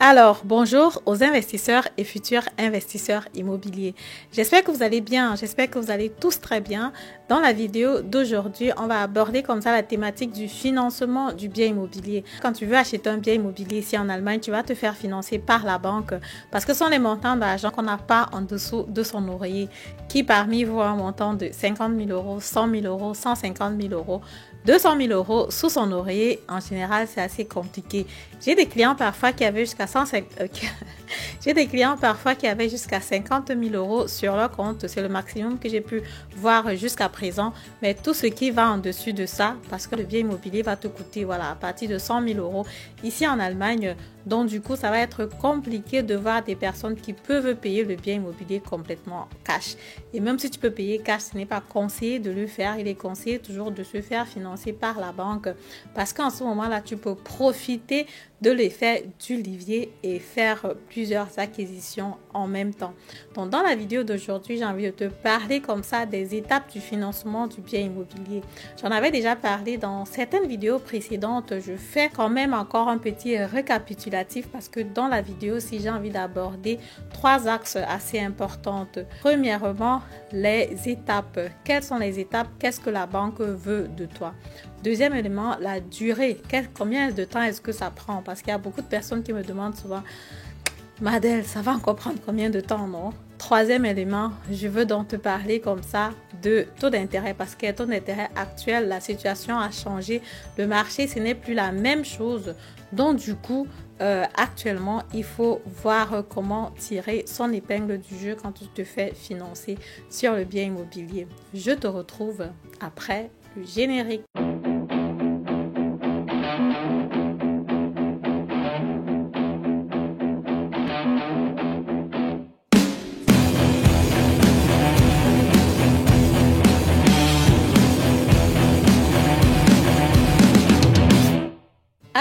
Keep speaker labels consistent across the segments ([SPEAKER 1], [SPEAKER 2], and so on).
[SPEAKER 1] Alors, bonjour aux investisseurs et futurs investisseurs immobiliers. J'espère que vous allez bien, j'espère que vous allez tous très bien. Dans la vidéo d'aujourd'hui, on va aborder comme ça la thématique du financement du bien immobilier. Quand tu veux acheter un bien immobilier ici en Allemagne, tu vas te faire financer par la banque parce que ce sont les montants d'argent qu'on n'a pas en dessous de son oreiller qui parmi vaut un montant de 50 000 euros, 100 000 euros, 150 000 euros. 200 000 euros sous son oreiller, en général, c'est assez compliqué. J'ai des clients parfois qui avaient jusqu'à 50 000 euros sur leur compte. C'est le maximum que j'ai pu voir jusqu'à présent. Mais tout ce qui va en dessus de ça, parce que le bien immobilier va te coûter à partir de 100 000 euros ici en Allemagne. Donc du coup, ça va être compliqué de voir des personnes qui peuvent payer le bien immobilier complètement cash. Et même si tu peux payer cash, ce n'est pas conseillé de le faire. Il est conseillé toujours de se faire financer par la banque parce qu'en ce moment-là, tu peux profiter de l'effet du levier et faire plusieurs acquisitions en même temps. Donc, dans la vidéo d'aujourd'hui, j'ai envie de te parler comme ça des étapes du financement du bien immobilier. J'en avais déjà parlé dans certaines vidéos précédentes. Je fais quand même encore un petit récapitulatif parce que dans la vidéo, si j'ai envie d'aborder trois axes assez importants. Premièrement, les étapes. Quelles sont les étapes? Qu'est-ce que la banque veut de toi? Deuxième élément, la durée. Combien de temps est-ce que ça prend? Parce qu'il y a beaucoup de personnes qui me demandent souvent, Madel, ça va encore prendre combien de temps, non? Troisième élément, je veux donc te parler comme ça de taux d'intérêt parce que le taux d'intérêt actuel, la situation a changé. Le marché, ce n'est plus la même chose. Donc du coup, actuellement, il faut voir comment tirer son épingle du jeu quand tu te fais financer sur le bien immobilier. Je te retrouve après le générique.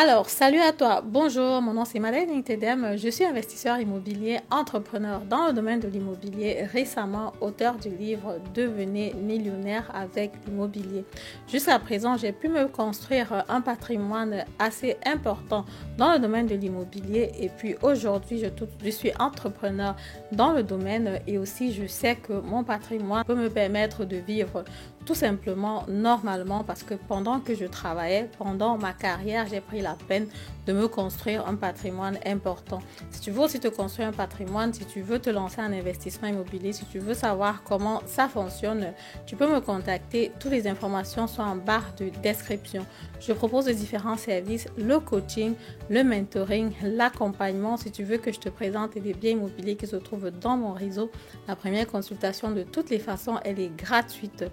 [SPEAKER 1] Alors, salut à toi, bonjour, mon nom c'est Madeleine Intedem, je suis investisseur immobilier, entrepreneur dans le domaine de l'immobilier, récemment auteur du livre Devenez millionnaire avec l'immobilier. Jusqu'à présent, j'ai pu me construire un patrimoine assez important dans le domaine de l'immobilier et puis aujourd'hui, je suis entrepreneur dans le domaine et aussi je sais que mon patrimoine peut me permettre de vivre tout simplement normalement parce que pendant que je travaillais, pendant ma carrière, j'ai pris la peine de me construire un patrimoine important. Si tu veux aussi te construire un patrimoine, si tu veux te lancer en investissement immobilier, si tu veux savoir comment ça fonctionne, tu peux me contacter. Toutes les informations sont en barre de description. Je propose de différents services, le coaching, le mentoring, l'accompagnement. Si tu veux que je te présente les biens immobiliers qui se trouvent dans mon réseau, la première consultation de toutes les façons, elle est gratuite.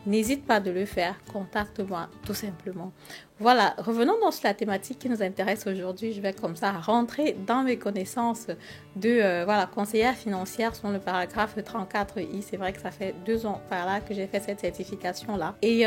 [SPEAKER 1] N'hésite pas de le faire, contacte-moi tout simplement. Voilà, revenons donc sur la thématique qui nous intéresse aujourd'hui. Je vais comme ça rentrer dans mes connaissances de conseillère financière selon le paragraphe 34i. C'est vrai que ça fait 2 ans par là que j'ai fait cette certification-là. Et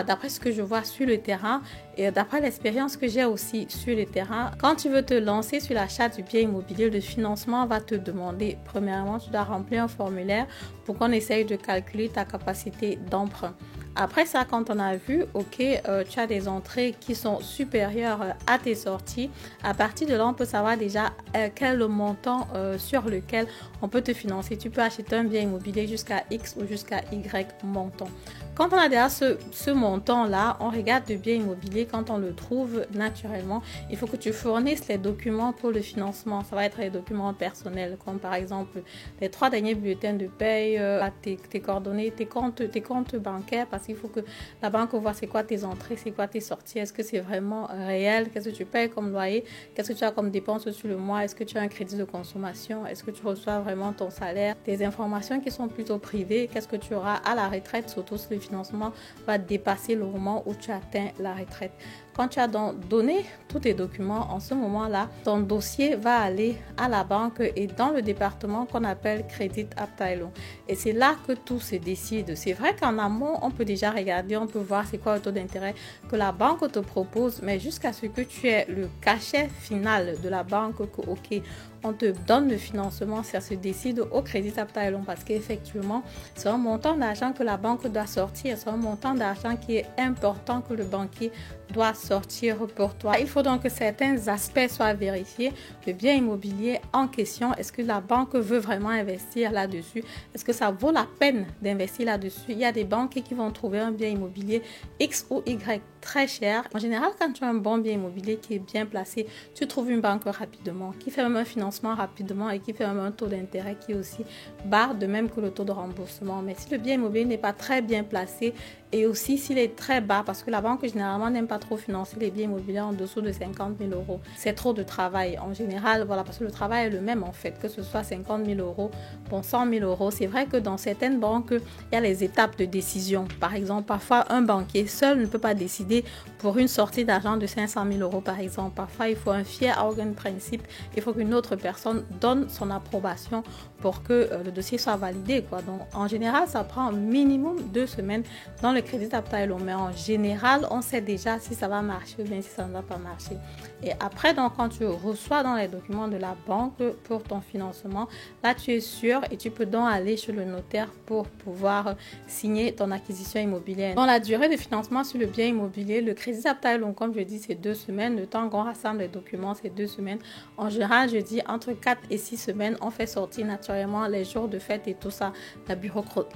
[SPEAKER 1] d'après ce que je vois sur le terrain et d'après l'expérience que j'ai aussi sur le terrain, quand tu veux te lancer sur l'achat du bien immobilier, le financement va te demander, premièrement, tu dois remplir un formulaire pour qu'on essaye de calculer ta capacité d'emprunt. Après ça, quand on a vu, tu as des entrées qui sont supérieures à tes sorties. À partir de là, on peut savoir déjà quel est le montant sur lequel on peut te financer. Tu peux acheter un bien immobilier jusqu'à X ou jusqu'à Y montant. Quand on a déjà ce montant-là, on regarde le bien immobilier. Quand on le trouve naturellement, il faut que tu fournisses les documents pour le financement. Ça va être les documents personnels, comme par exemple les 3 derniers bulletins de paye, tes coordonnées, tes comptes bancaires, parce qu'il faut que la banque voit c'est quoi tes entrées, c'est quoi tes sorties, est-ce que c'est vraiment réel, qu'est-ce que tu payes comme loyer, qu'est-ce que tu as comme dépenses sur le mois, est-ce que tu as un crédit de consommation, est-ce que tu reçois vraiment ton salaire, des informations qui sont plutôt privées, qu'est-ce que tu auras à la retraite, surtout si le financement va dépasser le moment où tu atteins la retraite. Quand tu as donc donné tous tes documents, en ce moment-là, ton dossier va aller à la banque et dans le département qu'on appelle Kreditabteilung. Et c'est là que tout se décide. C'est vrai qu'en amont, on peut déjà regarder, on peut voir c'est quoi le taux d'intérêt que la banque te propose, mais jusqu'à ce que tu aies le cachet final de la banque que, on te donne le financement, ça se décide au Kreditabteilung parce qu'effectivement, c'est un montant d'argent que la banque doit sortir, c'est un montant d'argent qui est important que le banquier doit sortir pour toi. Il faut donc que certains aspects soient vérifiés. Le bien immobilier en question, est-ce que la banque veut vraiment investir là-dessus? Est-ce que ça vaut la peine d'investir là-dessus? Il y a des banques qui vont trouver un bien immobilier X ou Y très cher. En général, quand tu as un bon bien immobilier qui est bien placé, tu trouves une banque rapidement, qui fait même un financement rapidement et qui fait même un taux d'intérêt qui est aussi bas, de même que le taux de remboursement. Mais si le bien immobilier n'est pas très bien placé et aussi s'il est très bas, parce que la banque généralement n'aime pas trop financer les biens immobiliers en dessous de 50 000 euros, c'est trop de travail. En général, voilà, parce que le travail est le même en fait, que ce soit 50 000 euros, bon 100 000 euros. C'est vrai que dans certaines banques, il y a les étapes de décision. Par exemple, parfois un banquier seul ne peut pas décider pour une sortie d'argent de 500 000 euros par exemple. Parfois, il faut un fier organ principe. Il faut qu'une autre personne donne son approbation pour que le dossier soit validé, quoi. Donc, en général, ça prend un minimum 2 semaines dans le crédit Tap Loan. Mais en général, on sait déjà si ça va marcher ou bien si ça ne va pas marcher. Et après, donc, quand tu reçois dans les documents de la banque pour ton financement, là, tu es sûr et tu peux donc aller chez le notaire pour pouvoir signer ton acquisition immobilière. Dans la durée de financement sur le bien immobilier, le crédit Tap Loan, comme je dis, c'est 2 semaines. Le temps qu'on rassemble les documents, c'est 2 semaines. En général, je dis entre 4 et 6 semaines, on fait sortir naturellement les jours de fête et tout ça.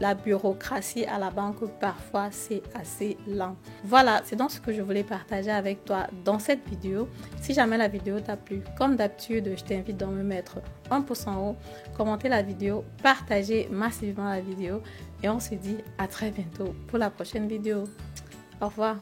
[SPEAKER 1] La bureaucratie à la banque, parfois, c'est assez lent. Voilà, c'est donc ce que je voulais partager avec toi dans cette vidéo. Si jamais la vidéo t'a plu, comme d'habitude, je t'invite à me mettre un pouce en haut, commenter la vidéo, partager massivement la vidéo et on se dit à très bientôt pour la prochaine vidéo. Au revoir.